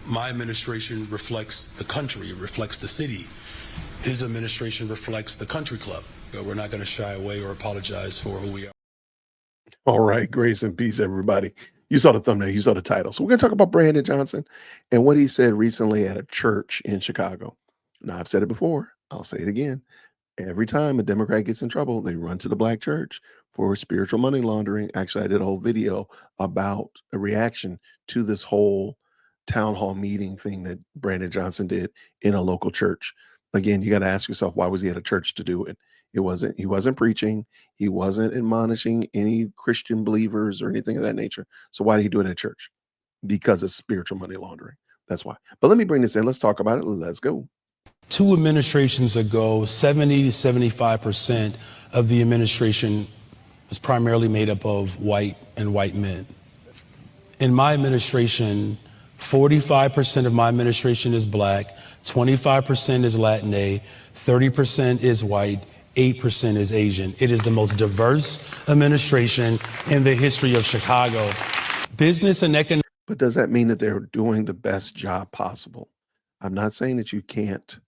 My administration reflects the country, it reflects the city. His administration reflects the country club. We're not going to shy away or apologize for who we are. All right, grace and peace, everybody. You saw the thumbnail, you saw the title. So we're going to talk about Brandon Johnson and what he said recently at a church in Chicago. Now, I've said it before, I'll say it again. Every time a Democrat gets in trouble, they run to the black church for spiritual money laundering. Actually, I did a whole video about a reaction to this whole town hall meeting thing that Brandon Johnson did in a local church. Again, you got to ask yourself, why was he at a church to do it? He wasn't preaching. He wasn't admonishing any Christian believers or anything of that nature. So why did he do it at church? Because it's spiritual money laundering. That's why. But let me bring this in. Let's talk about it. Let's go. 2 administrations ago, 70 to 75% of the administration was primarily made up of white and white men. In my administration, 45% of my administration is black, 25% is Latina, 30% is white, 8% is Asian. It is the most diverse administration in the history of Chicago. Business and economic. But does that mean that they're doing the best job possible? I'm not saying that you can't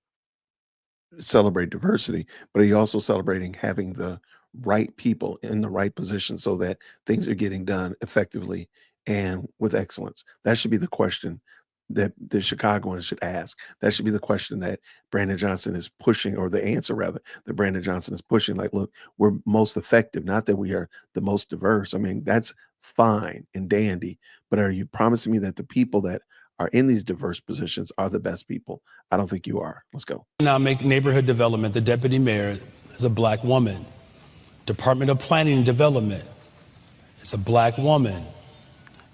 celebrate diversity, but are you also celebrating having the right people in the right position so that things are getting done effectively and with excellence? That should be the question that the Chicagoans should ask. That should be the question that Brandon Johnson is pushing, or the answer rather, that Brandon Johnson is pushing. Like, look, we're most effective, not that we are the most diverse. I mean, that's fine and dandy, but are you promising me that the people that are in these diverse positions are the best people? I don't think you are. Let's go. Economic neighborhood development, the deputy mayor is a black woman. Department of Planning and Development is a black woman.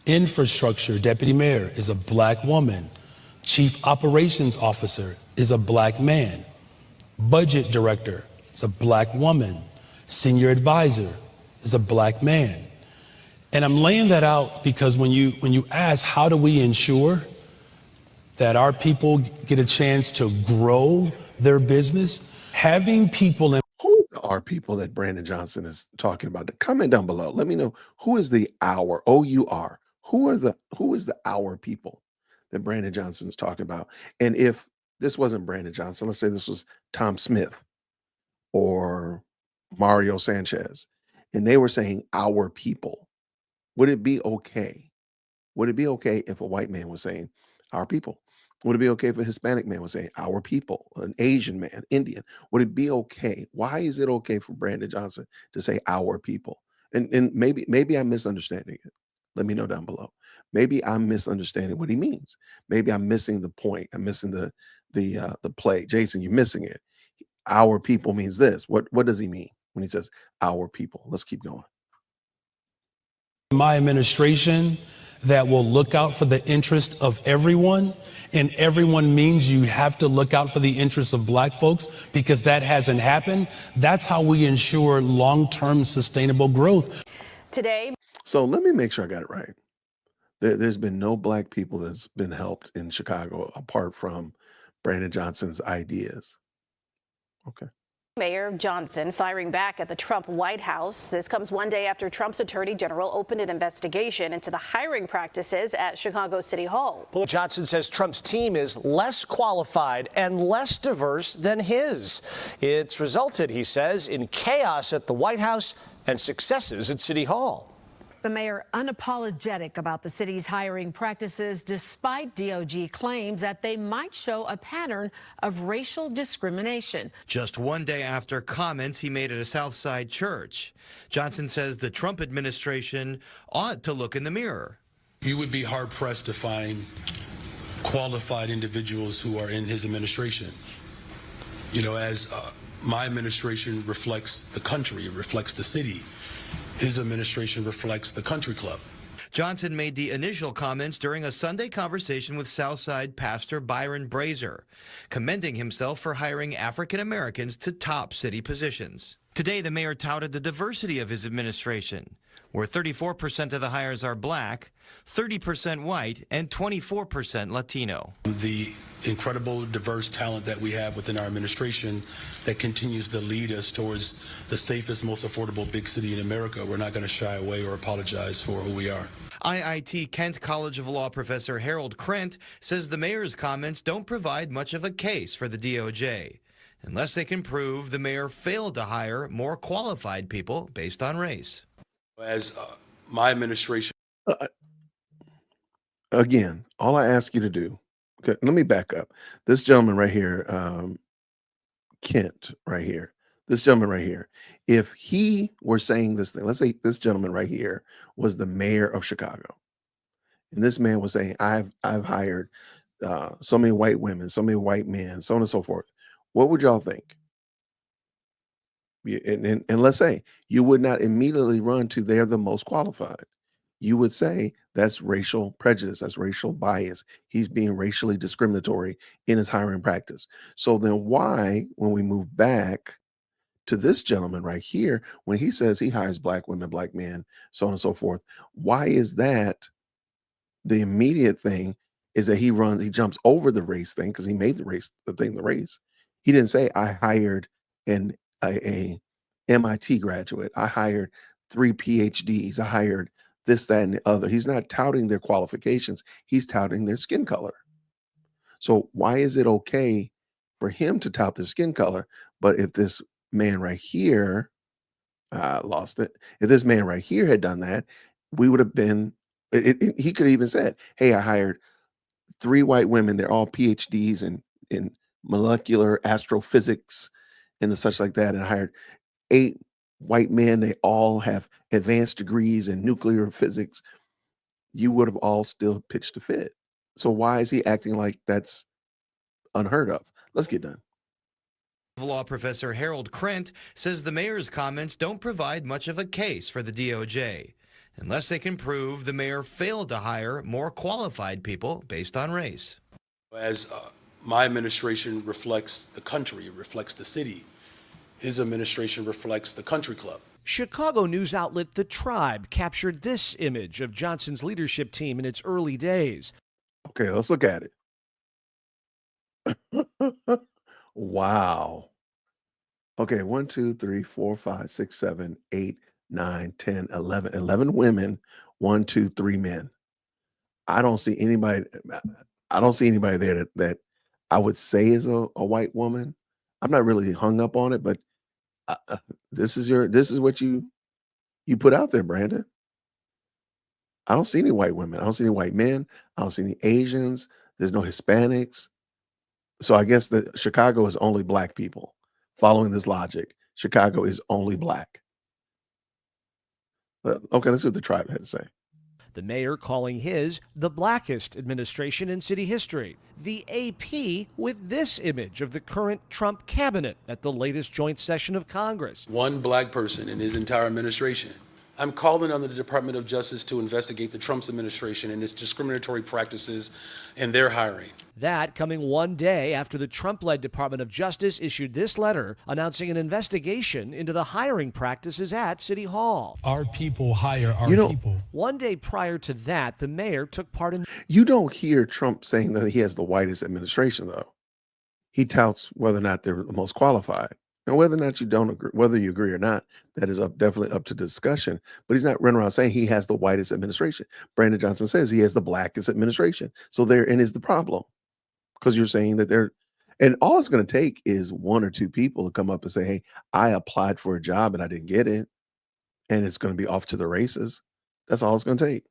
Infrastructure deputy mayor is a black woman. Chief operations officer is a black man. Budget director is a black woman. Senior advisor is a black man. And I'm laying that out because when you ask, how do we ensure that our people get a chance to grow their business, having people in. Who is the our people that Brandon Johnson is talking about? Comment down below. Let me know, who is the our, O-U-R? Who is the our people that Brandon Johnson is talking about? And if this wasn't Brandon Johnson, let's say this was Tom Smith or Mario Sanchez, and they were saying our people, would it be okay? Would it be okay if a white man was saying our people? Would it be okay if a Hispanic man was saying our people, an Asian man, Indian? Would it be okay? Why is it okay for Brandon Johnson to say our people? And maybe I'm misunderstanding it. Let me know down below. Maybe I'm misunderstanding what he means. Maybe I'm missing the point. I'm missing the play. Jason, you're missing it. Our people means this. What does he mean when he says our people? Let's keep going. My administration that will look out for the interest of everyone, and everyone means you have to look out for the interests of black folks, because that hasn't happened. That's how we ensure long-term sustainable growth. Today. So let me make sure I got it right. There's been no black people that's been helped in Chicago apart from Brandon Johnson's ideas. Okay. Mayor Johnson firing back at the Trump White House. This comes one day after Trump's attorney general opened an investigation into the hiring practices at Chicago City Hall. Johnson says Trump's team is less qualified and less diverse than his. It's resulted, he says, in chaos at the White House and successes at City Hall. The mayor unapologetic about the city's hiring practices, despite DOJ claims that they might show a pattern of racial discrimination. Just one day after comments he made at a Southside church, Johnson says the Trump administration ought to look in the mirror. You would be hard-pressed to find qualified individuals who are in his administration. You know, as my administration reflects the country, it reflects the city. His administration reflects the country club. Johnson made the initial comments during a Sunday conversation with Southside pastor Byron Brazier, commending himself for hiring African Americans to top city positions. Today, the mayor touted the diversity of his administration, where 34% of the hires are black, 30% white, and 24% Latino. The incredible diverse talent that we have within our administration that continues to lead us towards the safest, most affordable big city in America. We're not going to shy away or apologize for who we are. IIT Kent College of Law professor Harold Krent says the mayor's comments don't provide much of a case for the DOJ, unless they can prove the mayor failed to hire more qualified people based on race. As my administration. Uh, Again, all I ask you to do, okay, let me back up. This gentleman right here, Kent, right here, this gentleman right here, if he were saying this thing, let's say this gentleman right here was the mayor of Chicago, and this man was saying, I've hired so many white women, so many white men, so on and so forth. What would y'all think? And let's say you would not immediately run to they're the most qualified. You would say that's racial prejudice, that's racial bias. He's being racially discriminatory in his hiring practice. So then why, when we move back to this gentleman right here, when he says he hires black women, black men, so on and so forth, why is that the immediate thing is that he jumps over the race thing because he made the race the race. He didn't say I hired a MIT graduate. I hired 3 PhDs. I hired this, that, and the other. He's not touting their qualifications. He's touting their skin color. So why is it okay for him to tout their skin color? But if this man right here, lost it. If this man right here had done that, we would have been, he could have even said, hey, I hired 3 white women. They're all PhDs in molecular astrophysics and such like that. And I hired 8 white men. They all have advanced degrees in nuclear physics. You would have all still pitched a fit. So why is he acting like that's unheard of? Let's get done. Law professor Harold Krent says the mayor's comments don't provide much of a case for the DOJ, unless they can prove the mayor failed to hire more qualified people based on race. As my administration reflects the country, it reflects the city. His administration reflects the country club. Chicago news outlet The Tribe captured this image of Johnson's leadership team in its early days. Okay, let's look at it. Wow. Okay, 1, 2, 3, 4, 5, 6, 7, 8, 9, 10, 11. 11 women, 1, 2, 3 men. I don't see anybody there that I would say is a white woman. I'm not really hung up on it, but this is what you put out there, Brandon. I don't see any white women. I don't see any white men. I don't see any Asians. There's no Hispanics. So I guess that Chicago is only black people. Following this logic, Chicago is only black. Okay, let's see what The Tribe had to say. The mayor calling his the blackest administration in city history. The AP with this image of the current Trump cabinet at the latest joint session of Congress. One black person in his entire administration. I'm calling on the Department of Justice to investigate the Trump administration and its discriminatory practices in their hiring. That coming one day after the Trump-led Department of Justice issued this letter announcing an investigation into the hiring practices at City Hall. Our people hire our people. One day prior to that, the mayor took part in... You don't hear Trump saying that he has the whitest administration, though. He touts whether or not they're the most qualified. And whether or not you don't agree, whether you agree or not, that is definitely up to discussion. But he's not running around saying he has the whitest administration. Brandon Johnson says he has the blackest administration. So therein is the problem. Because you're saying that and all it's going to take is 1 or 2 people to come up and say, hey, I applied for a job and I didn't get it. And it's going to be off to the races. That's all it's going to take.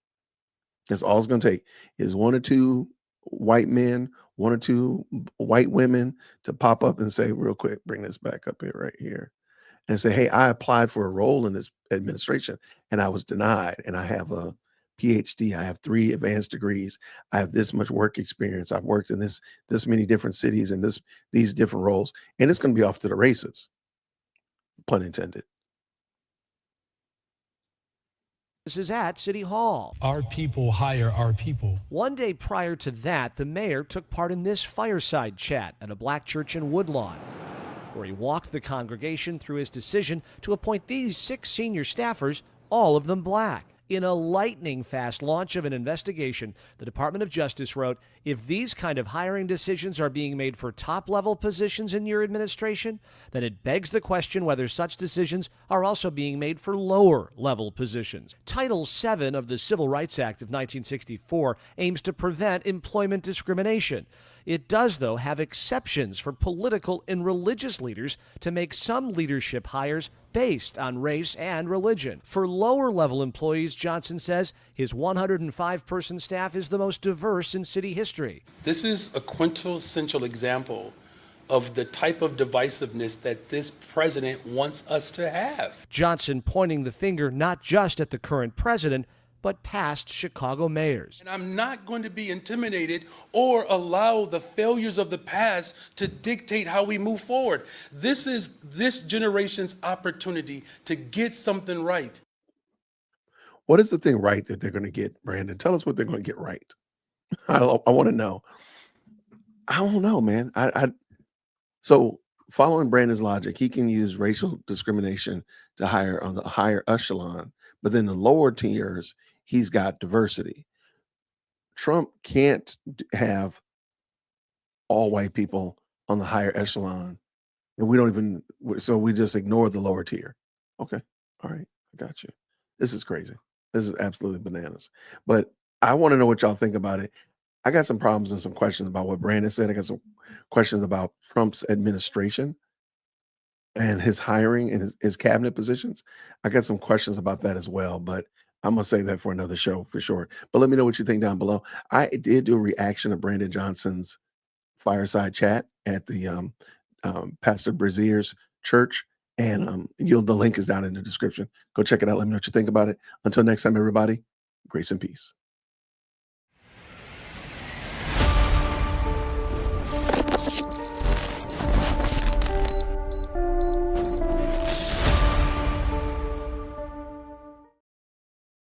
That's all it's going to take is 1 or 2 white men, 1 or 2 white women to pop up and say real quick, bring this back up here, right here, and say, hey, I applied for a role in this administration and I was denied. And I have a PhD. I have 3 advanced degrees. I have this much work experience. I've worked in this many different cities and these different roles. And it's going to be off to the races. Pun intended. This is at City Hall. Our people hire our people. One day prior to that, the mayor took part in this fireside chat at a black church in Woodlawn, where he walked the congregation through his decision to appoint these 6 senior staffers, all of them black. In a lightning-fast launch of an investigation, the Department of Justice wrote, if these kind of hiring decisions are being made for top-level positions in your administration, then it begs the question whether such decisions are also being made for lower-level positions. Title VII of the Civil Rights Act of 1964 aims to prevent employment discrimination. It does, though, have exceptions for political and religious leaders to make some leadership hires based on race and religion. For lower-level employees, Johnson says his 105-person staff is the most diverse in city history. This is a quintessential example of the type of divisiveness that this president wants us to have. Johnson pointing the finger not just at the current president, but past Chicago mayors. And I'm not going to be intimidated or allow the failures of the past to dictate how we move forward. This is this generation's opportunity to get something right. What is the thing right that they're going to get, Brandon? Tell us what they're going to get right. I want to know. I don't know, man. So following Brandon's logic, he can use racial discrimination to hire on the higher echelon, but then the lower tiers, he's got diversity. Trump can't have all white people on the higher echelon, and we don't even, so we just ignore the lower tier. Okay. All right. I got you. This is crazy. This is absolutely bananas. But I want to know what y'all think about it. I got some problems and some questions about what Brandon said. I got some questions about Trump's administration and his hiring and his cabinet positions. I got some questions about that as well, but I'm going to save that for another show for sure. But let me know what you think down below. I did do a reaction of Brandon Johnson's fireside chat at the Pastor Brazier's church. And the link is down in the description. Go check it out. Let me know what you think about it. Until next time, everybody, grace and peace.